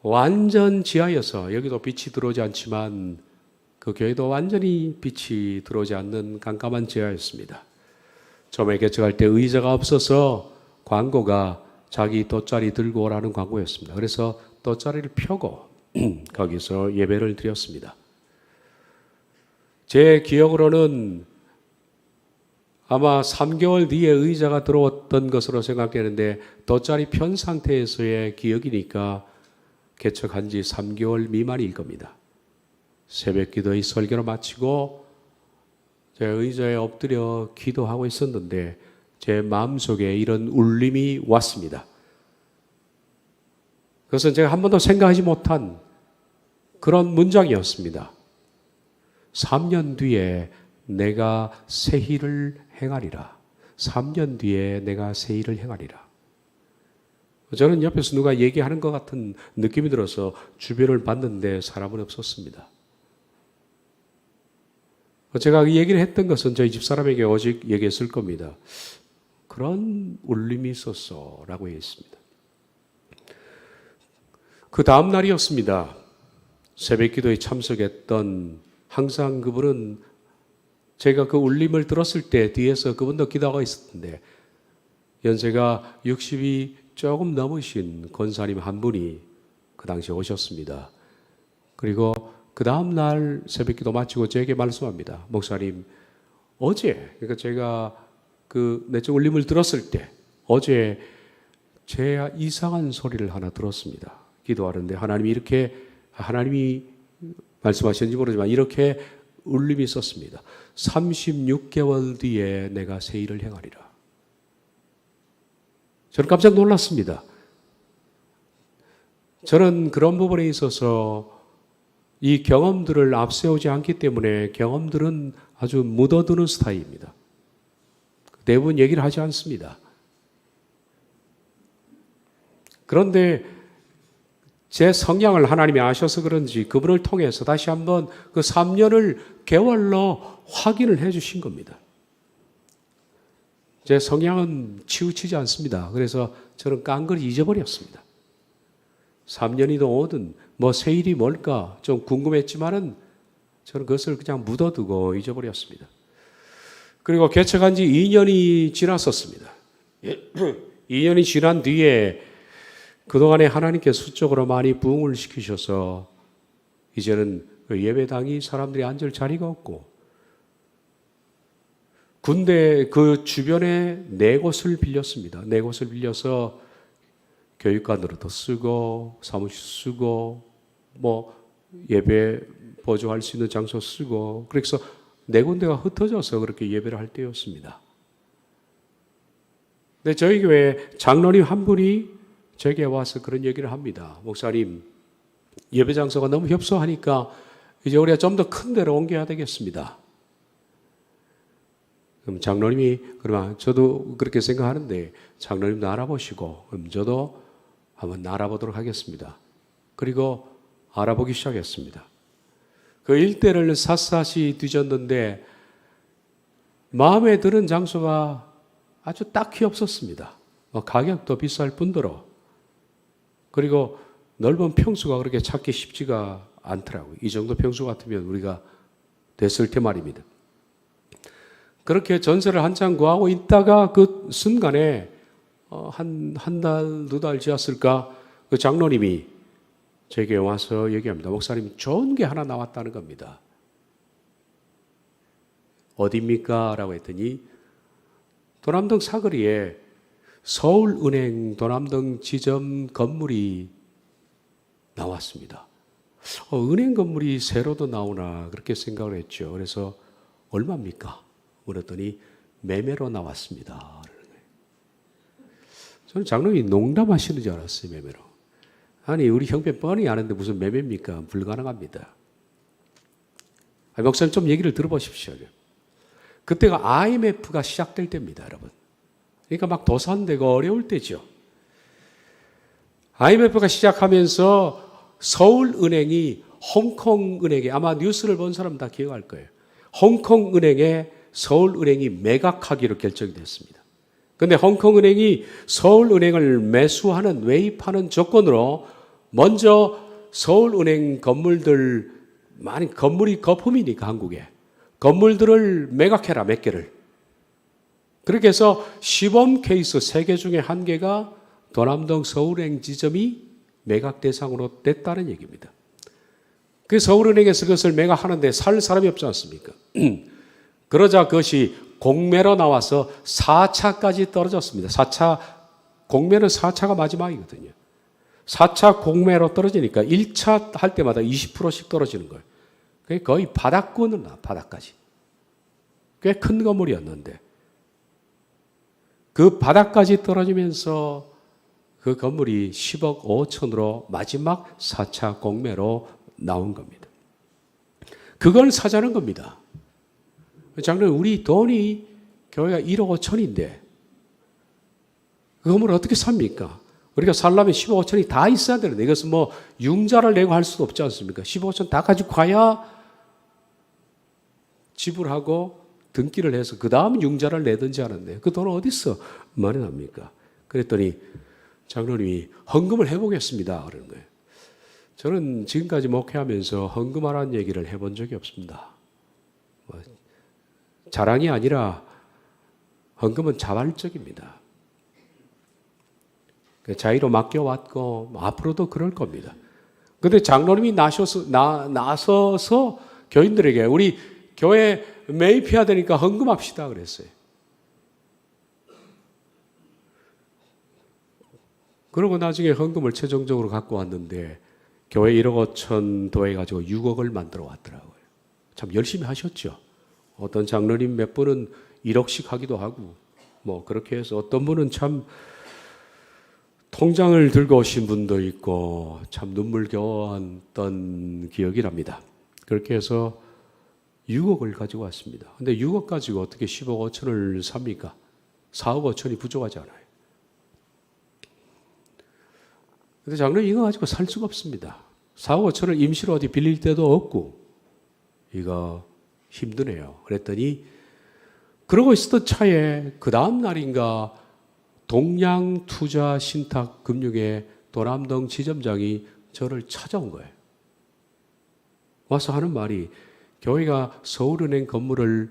완전 지하여서 여기도 빛이 들어오지 않지만 그 교회도 완전히 빛이 들어오지 않는 깜깜한 지하였습니다. 처음에 개척할 때 의자가 없어서 광고가 자기 돗자리 들고 오라는 광고였습니다. 그래서 돗자리를 펴고 거기서 예배를 드렸습니다. 제 기억으로는 아마 3개월 뒤에 의자가 들어왔던 것으로 생각되는데 돗자리 편 상태에서의 기억이니까 개척한 지 3개월 미만일 겁니다. 새벽 기도의 설교를 마치고 제 의자에 엎드려 기도하고 있었는데 제 마음속에 이런 울림이 왔습니다. 그것은 제가 한 번도 생각하지 못한 그런 문장이었습니다. 3년 뒤에 내가 새 일을 행하리라. 3년 뒤에 내가 새 일을 행하리라. 저는 옆에서 누가 얘기하는 것 같은 느낌이 들어서 주변을 봤는데 사람은 없었습니다. 제가 이 얘기를 했던 것은 저희 집사람에게 오직 얘기했을 겁니다. 그런 울림이 있었어 라고 했습니다. 그 다음 날이었습니다. 새벽 기도에 참석했던 항상 그분은 제가 그 울림을 들었을 때 뒤에서 그분도 기도하고 있었는데 연세가 60이 조금 넘으신 권사님 한 분이 그 당시에 오셨습니다. 그리고 그 다음 날 새벽 기도 마치고 저에게 말씀합니다. 목사님, 어제, 그러니까 제가 그 내적 울림을 들었을 때 어제 제 이상한 소리를 하나 들었습니다. 기도하는데 하나님이 말씀하셨는지 모르지만 이렇게 울림이 있었습니다. 36개월 뒤에 내가 새 일을 행하리라. 저는 깜짝 놀랐습니다. 저는 그런 부분에 있어서 이 경험들을 앞세우지 않기 때문에 경험들은 아주 묻어두는 스타일입니다. 대부분 얘기를 하지 않습니다. 그런데 제 성향을 하나님이 아셔서 그런지 그분을 통해서 다시 한번 그 3년을 개월로 확인을 해 주신 겁니다. 제 성향은 치우치지 않습니다. 그래서 저는 깡그리 잊어버렸습니다. 3년이든 5든 뭐 새 일이 뭘까 좀 궁금했지만은 저는 그것을 그냥 묻어두고 잊어버렸습니다. 그리고 개척한 지 2년이 지났었습니다. 2년이 지난 뒤에 그동안에 하나님께 수적으로 많이 부흥을 시키셔서 이제는 그 예배당이 사람들이 앉을 자리가 없고 군대 그 주변에 4곳을 빌렸습니다. 4곳을 빌려서 교육관으로도 쓰고 사무실 쓰고 뭐 예배 보조할 수 있는 장소 쓰고 그래서 4군데가 흩어져서 그렇게 예배를 할 때였습니다. 근데 저희 교회 장로님 한 분이 제게 와서 그런 얘기를 합니다. 목사님, 예배 장소가 너무 협소하니까 이제 우리가 좀 더 큰 데로 옮겨야 되겠습니다. 그럼 장로님이 그러면 저도 그렇게 생각하는데 장로님도 알아보시고 그럼 저도 한번 알아보도록 하겠습니다. 그리고 알아보기 시작했습니다. 그 일대를 샅샅이 뒤졌는데 마음에 드는 장소가 아주 딱히 없었습니다. 가격도 비쌀 뿐더러 그리고 넓은 평수가 그렇게 찾기 쉽지가 않더라고요. 이 정도 평수 같으면 우리가 됐을 테 말입니다. 그렇게 전세를 한참 구하고 있다가 그 순간에 한 달, 2달 지났을까 그 장로님이 제게 와서 얘기합니다. 목사님 좋은 게 하나 나왔다는 겁니다. 어디입니까? 라고 했더니 도남동 사거리에 서울은행 도남동 지점 건물이 나왔습니다. 은행 건물이 새로도 나오나 그렇게 생각을 했죠. 그래서 얼마입니까? 물었더니 매매로 나왔습니다. 저는 장로님이 농담하시는 줄 알았어요. 매매로. 아니 우리 형편 뻔히 아는데 무슨 매매입니까? 불가능합니다. 목사님 좀 얘기를 들어보십시오. 그때가 IMF가 시작될 때입니다. 여러분. 그러니까 막 도산되고 어려울 때죠. IMF가 시작하면서 서울은행이 홍콩은행에 아마 뉴스를 본 사람 다 기억할 거예요. 홍콩은행에 서울은행이 매각하기로 결정이 됐습니다. 그런데 홍콩은행이 서울은행을 매수하는 매입하는 조건으로 먼저 서울은행 건물들 많이 건물이 거품이니까 한국에 건물들을 매각해라 몇 개를. 그렇게 해서 시범 케이스 3개 중에 1개가 도남동 서울은행 지점이 매각 대상으로 됐다는 얘기입니다. 그 서울은행에서 그것을 매각하는데 살 사람이 없지 않습니까? 그러자 그것이 공매로 나와서 4차까지 떨어졌습니다. 4차, 공매는 4차가 마지막이거든요. 4차 공매로 떨어지니까 1차 할 때마다 20%씩 떨어지는 거예요. 그게 거의 바닥권을 나, 바닥까지. 꽤 큰 건물이었는데. 그 바닥까지 떨어지면서 그 건물이 10억 5천으로 마지막 4차 공매로 나온 겁니다. 그걸 사자는 겁니다. 장로님, 우리 돈이 교회가 1억 5천인데 그 건물을 어떻게 삽니까? 우리가 살려면 15억 5천이 다 있어야 되는데 이것은 뭐 융자를 내고 할 수도 없지 않습니까? 15억 5천 다 가지고 가야 지불하고 등기를 해서 그 다음 융자를 내든지 하는데 그 돈은 어디서 마련합니까? 그랬더니 장로님이 헌금을 해보겠습니다. 그러는 거예요. 저는 지금까지 목회하면서 헌금하라는 얘기를 해본 적이 없습니다. 자랑이 아니라 헌금은 자발적입니다. 자의로 맡겨왔고 앞으로도 그럴 겁니다. 그런데 장로님이 나서서 교인들에게 우리 교회 매입해야 되니까 헌금합시다 그랬어요. 그러고 나중에 헌금을 최종적으로 갖고 왔는데 교회 1억 5천 도해가지고 6억을 만들어 왔더라고요. 참 열심히 하셨죠. 어떤 장로님 몇 분은 1억씩 하기도 하고 뭐 그렇게 해서 어떤 분은 참 통장을 들고 오신 분도 있고 참 눈물겨웠던 기억이 납니다. 그렇게 해서 6억을 가지고 왔습니다. 근데 6억 가지고 어떻게 10억 5천을 삽니까? 4억 5천이 부족하잖아요. 근데 장로님 이거 가지고 살 수가 없습니다. 4억 5천을 임시로 어디 빌릴 데도 없고 이거 힘드네요. 그랬더니 그러고 있었던 차에 그 다음 날인가 동양투자신탁금융의 도남동 지점장이 저를 찾아온 거예요. 와서 하는 말이 교회가 서울은행 건물을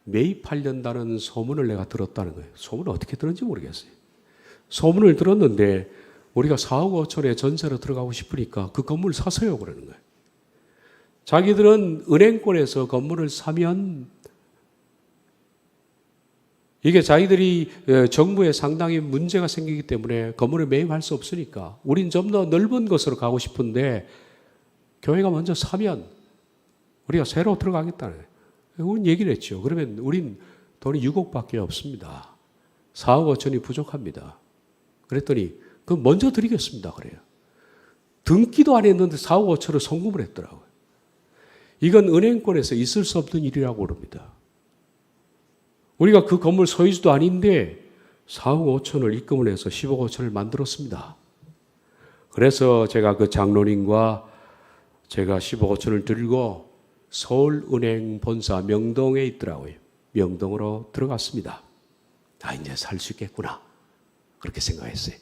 매입하려다는 소문을 내가 들었다는 거예요. 소문을 어떻게 들었는지 모르겠어요. 소문을 들었는데 우리가 4억 5천에 전세로 들어가고 싶으니까 그 건물 사세요 그러는 거예요. 자기들은 은행권에서 건물을 사면 이게 자기들이 정부에 상당히 문제가 생기기 때문에 건물을 매입할 수 없으니까 우린 좀 더 넓은 곳으로 가고 싶은데 교회가 먼저 사면 우리가 새로 들어가겠다는 거예요. 우린 얘기를 했죠. 그러면 우린 돈이 6억밖에 없습니다. 4억 5천이 부족합니다. 그랬더니 그럼 먼저 드리겠습니다. 그래요. 등기도 안 했는데 4억 5천을 송금을 했더라고요. 이건 은행권에서 있을 수 없는 일이라고 그럽니다. 우리가 그 건물 소유주도 아닌데 4억 5천을 입금을 해서 10억 5천을 만들었습니다. 그래서 제가 그 장로님과 제가 10억 5천을 들고 서울은행 본사 명동에 있더라고요. 명동으로 들어갔습니다. 아, 이제 살 수 있겠구나. 그렇게 생각했어요.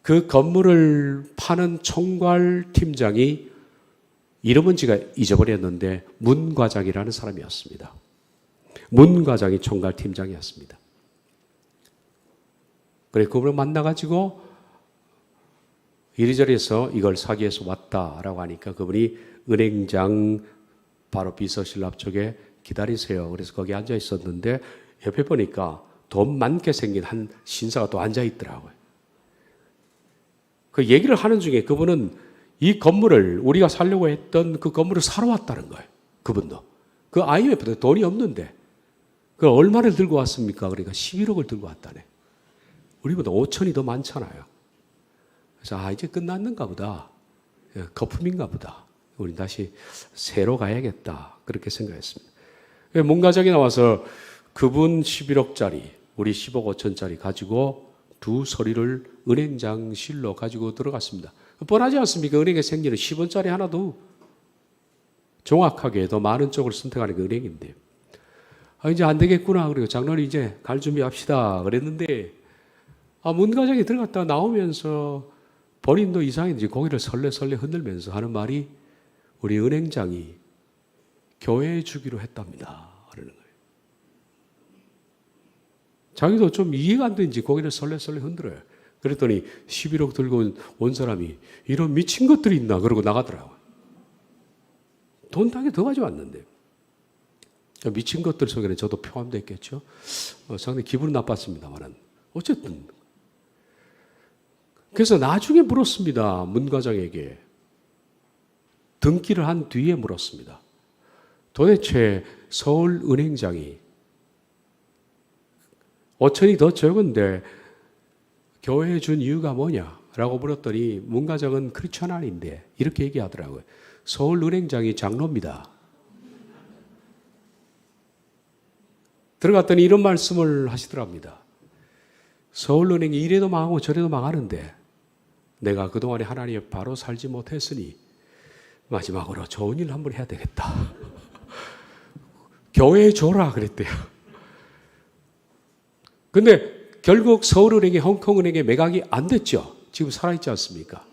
그 건물을 파는 총괄 팀장이 이름은 제가 잊어버렸는데 문 과장이라는 사람이었습니다. 문 과장이 총괄 팀장이었습니다. 그래 그분을 만나가지고 이리저리에서 이걸 사기해서 왔다라고 하니까 그분이 은행장 바로 비서실 앞쪽에 기다리세요. 그래서 거기 앉아 있었는데 옆에 보니까 돈 많게 생긴 한 신사가 또 앉아 있더라고요. 그 얘기를 하는 중에 그분은 이 건물을 우리가 살려고 했던 그 건물을 사러 왔다는 거예요. 그분도. 그 IMF도 돈이 없는데 그 얼마를 들고 왔습니까? 그러니까 11억을 들고 왔다네. 우리보다 5천이 더 많잖아요. 그래서 이제 끝났는가 보다. 거품인가 보다. 우리 다시 새로 가야겠다. 그렇게 생각했습니다. 문과장이 나와서 그분 11억짜리, 우리 10억 5천짜리 가지고 두 서리를 은행장실로 가지고 들어갔습니다. 뻔하지 않습니까? 은행에 생기는 10원짜리 하나도 정확하게 더 많은 쪽을 선택하는 게 은행인데. 이제 안 되겠구나. 그리고 장로님 이제 갈 준비합시다. 그랬는데, 문과장이 들어갔다 나오면서 본인도 이상했는지 고개를 설레설레 흔들면서 하는 말이 우리 은행장이 교회에 주기로 했답니다. 그러는 거예요. 자기도 좀 이해가 안 되는지 고개를 설레설레 흔들어요. 그랬더니 11억 들고 온 사람이 이런 미친 것들이 있나 그러고 나가더라고요. 돈 땅에 더 가져왔는데. 미친 것들 속에는 저도 포함됐겠죠. 상당히 기분 나빴습니다만 어쨌든 그래서 나중에 물었습니다. 문 과장에게. 등기를 한 뒤에 물었습니다. 도대체 서울은행장이 5천이 더 적은데 교회에 준 이유가 뭐냐라고 물었더니 문 과장은 크리스천 아닌데 이렇게 얘기하더라고요. 서울은행장이 장로입니다. 들어갔더니 이런 말씀을 하시더랍니다. 서울은행이 이래도 망하고 저래도 망하는데 내가 그동안에 하나님의 바로 살지 못했으니 마지막으로 좋은 일 한번 해야 되겠다. 교회에 줘라 그랬대요. 근데 결국 서울은행이 홍콩은행에 매각이 안 됐죠. 지금 살아있지 않습니까?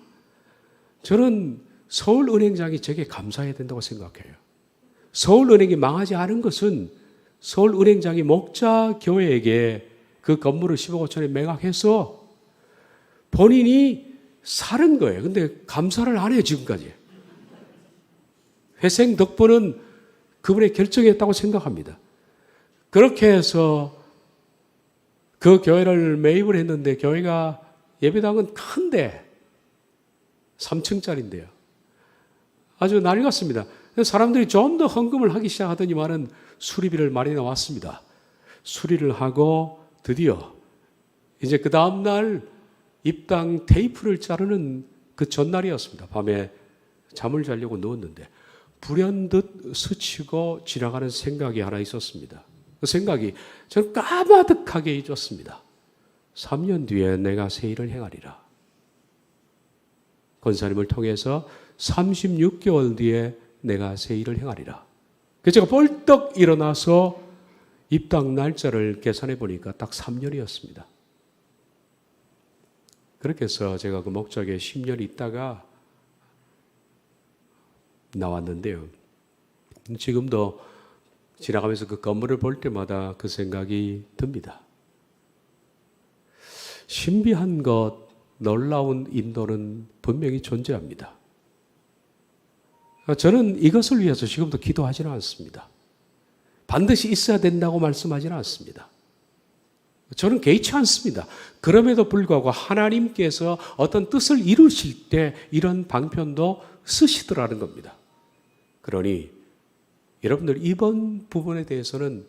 저는 서울은행장이 제게 감사해야 된다고 생각해요. 서울은행이 망하지 않은 것은 서울은행장이 목자교회에게 그 건물을 10억 5천에 매각해서 본인이 사는 거예요. 근데 감사를 안 해요, 지금까지. 회생 덕분은 그분의 결정이었다고 생각합니다. 그렇게 해서 그 교회를 매입을 했는데 교회가 예배당은 큰데 3층짜리인데요. 아주 낡았습니다. 사람들이 좀 더 헌금을 하기 시작하더니만은 수리비를 많이 나왔습니다. 수리를 하고 드디어 이제 그 다음날 입당 테이프를 자르는 그 전날이었습니다. 밤에 잠을 자려고 누웠는데 불현듯 스치고 지나가는 생각이 하나 있었습니다. 그 생각이 저는 까마득하게 잊었습니다. 3년 뒤에 내가 새 일을 행하리라. 권사님을 통해서 36개월 뒤에 내가 새 일을 행하리라. 그래서 제가 벌떡 일어나서 입당 날짜를 계산해 보니까 딱 3년이었습니다. 그렇게 해서 제가 그 목적에 10년 있다가 나왔는데요. 지금도 지나가면서 그 건물을 볼 때마다 그 생각이 듭니다. 신비한 것, 놀라운 인도는 분명히 존재합니다. 저는 이것을 위해서 지금도 기도하지는 않습니다. 반드시 있어야 된다고 말씀하지는 않습니다. 저는 개의치 않습니다. 그럼에도 불구하고 하나님께서 어떤 뜻을 이루실 때 이런 방편도 쓰시더라는 겁니다. 그러니 여러분들 이번 부분에 대해서는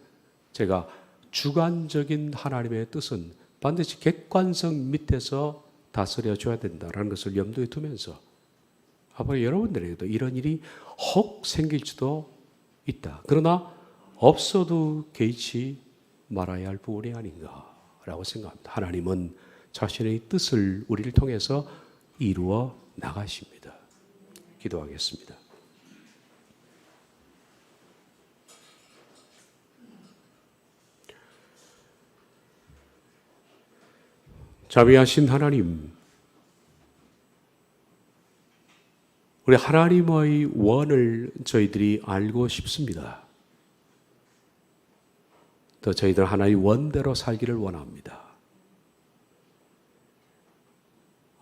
제가 주관적인 하나님의 뜻은 반드시 객관성 밑에서 다스려 줘야 된다는 것을 염두에 두면서 앞으로 여러분들에게도 이런 일이 혹 생길지도 있다. 그러나 없어도 개의치 말아야 할 부분이 아닌가라고 생각합니다. 하나님은 자신의 뜻을 우리를 통해서 이루어 나가십니다. 기도하겠습니다. 자비하신 하나님, 우리 하나님의 원을 저희들이 알고 싶습니다. 또 저희들 하나의 원대로 살기를 원합니다.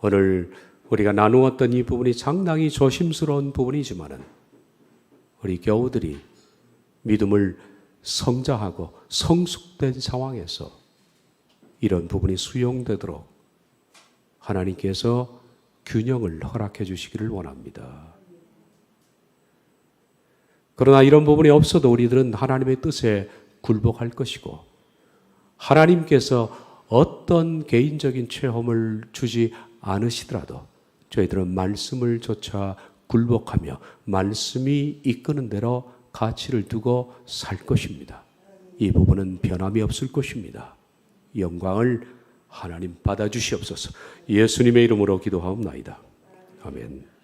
오늘 우리가 나누었던 이 부분이 상당히 조심스러운 부분이지만은 우리 교우들이 믿음을 성장하고 성숙된 상황에서 이런 부분이 수용되도록 하나님께서 균형을 허락해 주시기를 원합니다. 그러나 이런 부분이 없어도 우리들은 하나님의 뜻에 굴복할 것이고 하나님께서 어떤 개인적인 체험을 주지 않으시더라도 저희들은 말씀을 조차 굴복하며 말씀이 이끄는 대로 가치를 두고 살 것입니다. 이 부분은 변함이 없을 것입니다. 영광을 하나님 받아주시옵소서. 예수님의 이름으로 기도하옵나이다. 아멘.